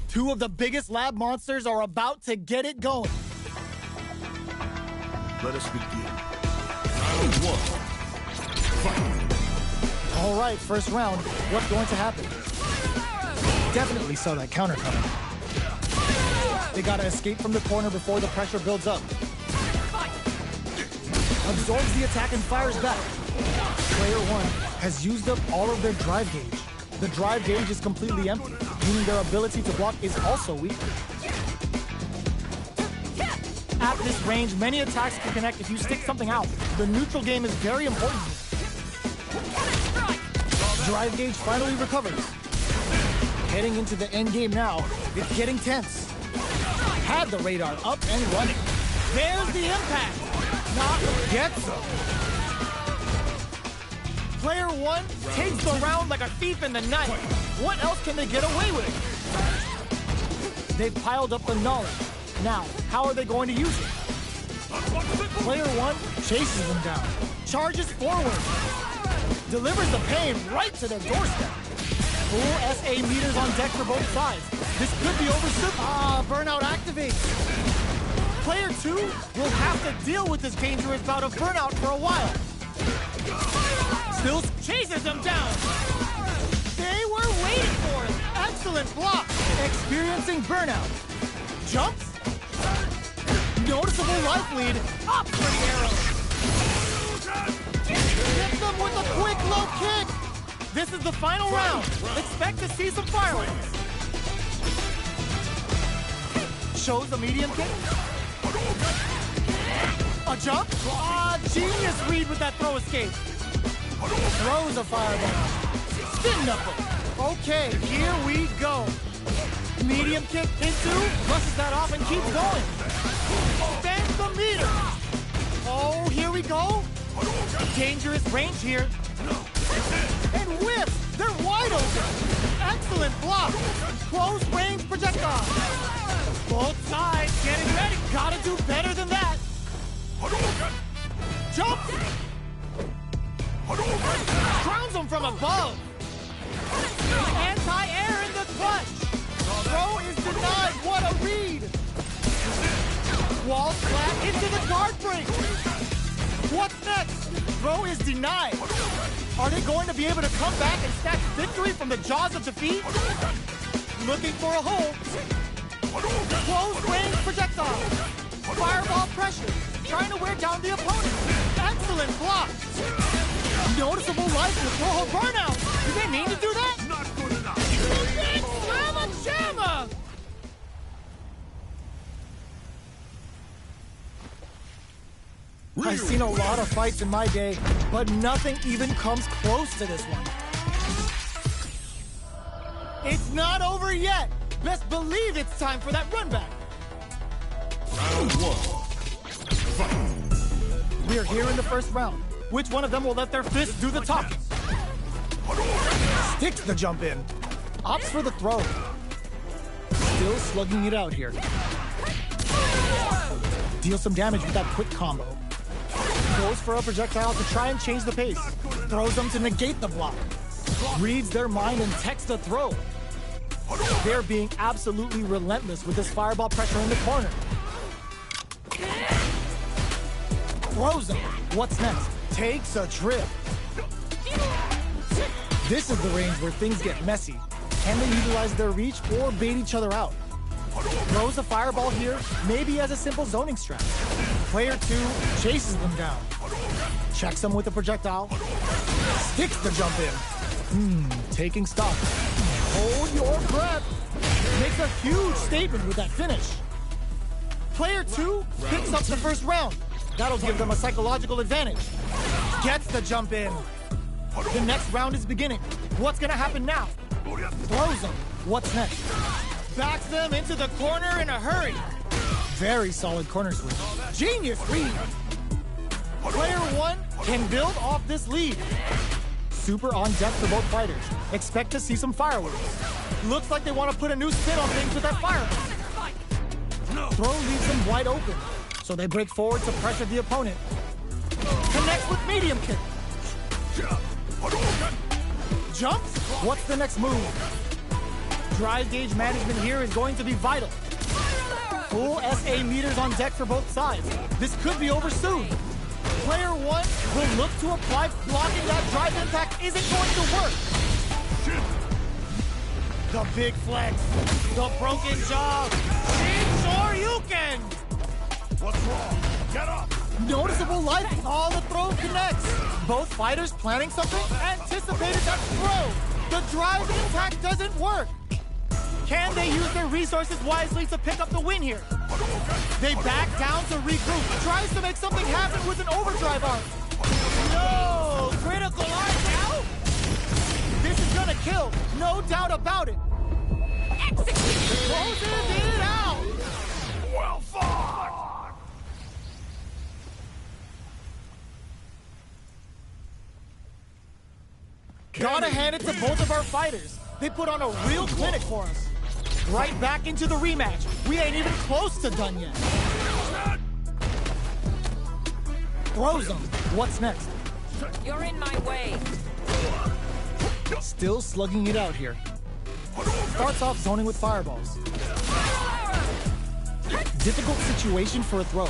Two of the biggest lab monsters are about to get it going. Let us begin. Round one. Fight. All right, first round. What's going to happen? Definitely saw that counter coming. They gotta escape from the corner before the pressure builds up. Absorbs the attack and fires back. Player one has used up all of their drive gauge. The drive gauge is completely empty, meaning their ability to block is also weak. At this range, many attacks can connect if you stick something out. The neutral game is very important here. Drive gauge finally recovers. Heading into the end game now, it's getting tense. Had the radar up and running. There's the impact. Not gets him. Player one takes the round like a thief in the night. What else can they get away with? They've piled up the knowledge. Now, how are they going to use it? Player one chases them down, charges forward, delivers the pain right to their doorstep. Full SA meters on deck for both sides. This could be over soon. Burnout activates. Player two will have to deal with this dangerous bout of burnout for a while. Still chases them down. They were waiting for it. Excellent block. Experiencing burnout. Jumps. Noticeable life lead. Up for the arrow. Hit them with a quick low kick. This is the final round. Expect to see some fireworks. Shows the medium kick. A jump. Genius read with that throw escape. Throws a fireball. Spin knuckle. Okay, here we go. Medium kick into, brushes that off and keeps going. Bends the meter. Oh, here we go. Dangerous range here. And whips. They're wide open. Excellent block. Close range projectile. Both sides getting ready. Gotta do better than that. Jump. Drowns him from above. Anti-air in the clutch. Throw is denied. What a read. Wall flat into the guard break. What's next? Throw is denied. Are they going to be able to come back and snatch victory from the jaws of defeat? Looking for a hole. Close range projectile. Fireball pressure. Trying to wear down the opponent. Excellent block. Noticeable life will throw a burnout. Did they mean to do that? Not good enough. Big Jamma Jamma! I've seen a lot of fights in my day, but nothing even comes close to this one. It's not over yet. Best believe it's time for that run back. Round one. Fight. We're here in the first round. Which one of them will let their fists do the talking? Sticks the jump in. Opts for the throw. Still slugging it out here. Deals some damage with that quick combo. Goes for a projectile to try and change the pace. Throws them to negate the block. Reads their mind and texts the throw. They're being absolutely relentless with this fireball pressure in the corner. Throws them. What's next? Takes a trip. This is the range where things get messy. Can they utilize their reach or bait each other out? Throws a fireball here, maybe as a simple zoning strat. Player two chases them down. Checks them with a projectile. Sticks the jump in. Taking stock. Hold your breath. Makes a huge statement with that finish. Player two picks up the first round. That'll give them a psychological advantage. Gets the jump in. The next round is beginning. What's gonna happen now? Throws them. What's next? Backs them into the corner in a hurry. Very solid corner switch. Genius read. Player 1 can build off this lead. Super on deck for both fighters. Expect to see some fireworks. Looks like they want to put a new spin on things with that fireball. Throw leaves them wide open, so they break forward to pressure the opponent. Connects with medium kick. Jumps? What's the next move? Drive gauge management here is going to be vital. Full SA meters on deck for both sides. This could be over soon. Player 1 will look to apply, blocking that drive impact isn't going to work. The big flex, the broken jaw, sure you can. What's wrong? Get up! Noticeable life, all the throw connects. Both fighters planning something, anticipated that throw. The drive impact doesn't work. Can they use their resources wisely to pick up the win here? They back down to regroup. Tries to make something happen with an overdrive arm. No! Critical arm now? This is gonna kill. No doubt about it. Execute! Closes it out! Well fought! Gotta hand it to both of our fighters. They put on a real clinic for us. Right back into the rematch. We ain't even close to done yet. Throws them. What's next? You're in my way. Still slugging it out here. Starts off zoning with fireballs. Difficult situation for a throw.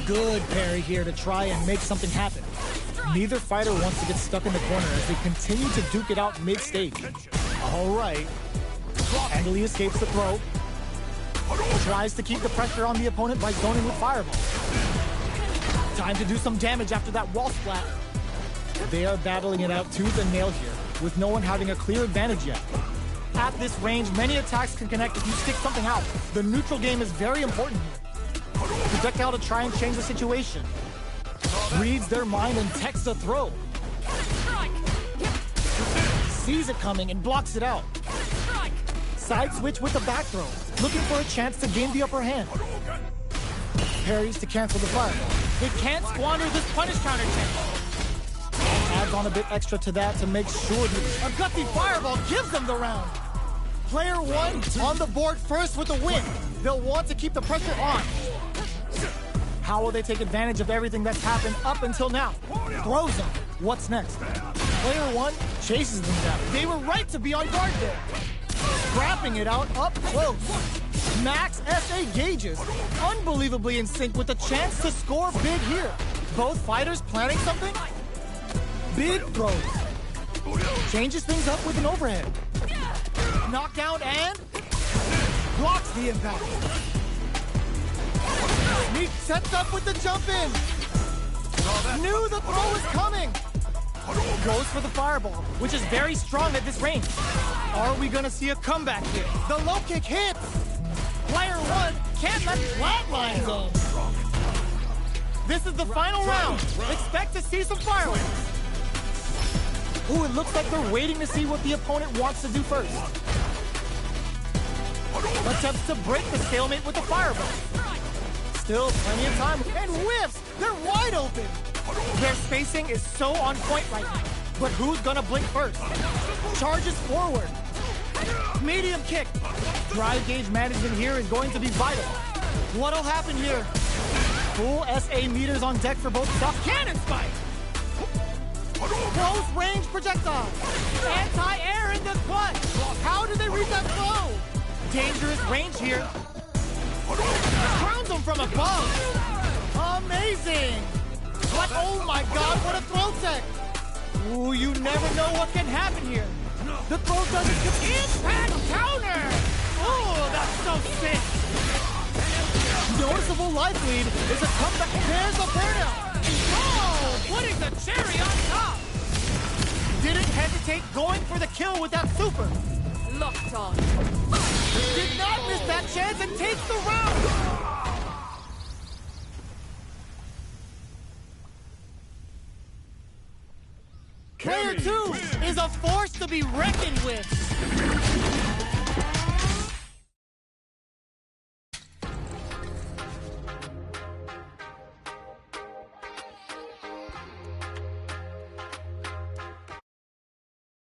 Good parry here to try and make something happen. Neither fighter wants to get stuck in the corner as they continue to duke it out mid-stage. All right. Handily escapes the throw. Tries to keep the pressure on the opponent by zoning with fireball. Time to do some damage after that wall splat. They are battling it out tooth and nail here, with no one having a clear advantage yet. At this range, many attacks can connect if you stick something out. The neutral game is very important here. Projectile to try and change the situation. Reads their mind and texts a throw. Sees it coming and blocks it out. Side switch with the back throw, looking for a chance to gain the upper hand. Parries to cancel the fireball. They can't squander this punish counter chance. Adds on a bit extra to that to make sure a gutsy fireball gives them the round. Player 1 on the board first with the win. They'll want to keep the pressure on. How will they take advantage of everything that's happened up until now? Throws them. What's next? Player 1 chases them down. They were right to be on guard there. Scrapping it out up close. Max SA gauges. Unbelievably in sync with the chance to score big here. Both fighters planning something? Big throws. Changes things up with an overhead. Knockdown and blocks the impact. He sets up with the jump in. Knew the throw was coming. Goes for the fireball, which is very strong at this range. Are we gonna see a comeback here? The low kick hits. Player 1 can't let flatline go. This is the final round. Expect to see some fireworks. Ooh, it looks like they're waiting to see what the opponent wants to do first. Attempts to break the stalemate with the fireball. Still plenty of time, and whiffs! They're wide open! Their spacing is so on point right now. But who's gonna blink first? Charges forward. Medium kick. Drive gauge management here is going to be vital. What'll happen here? Full SA meters on deck for both stuff. Cannon spike! Close range projectile. Anti-air in the clutch. How do they read that flow? Dangerous range here. Grounds them from above. Amazing. What? Oh my God, what a throw tech. Ooh, you never know what can happen here. The throw doesn't impact counter. Ooh, that's so sick. Noticeable life lead is a comeback. There's a burnout. Oh, putting the cherry on top. Didn't hesitate going for the kill with that super. Locked on. Did not miss that chance and takes the round. Player 2 is a force to be reckoned with.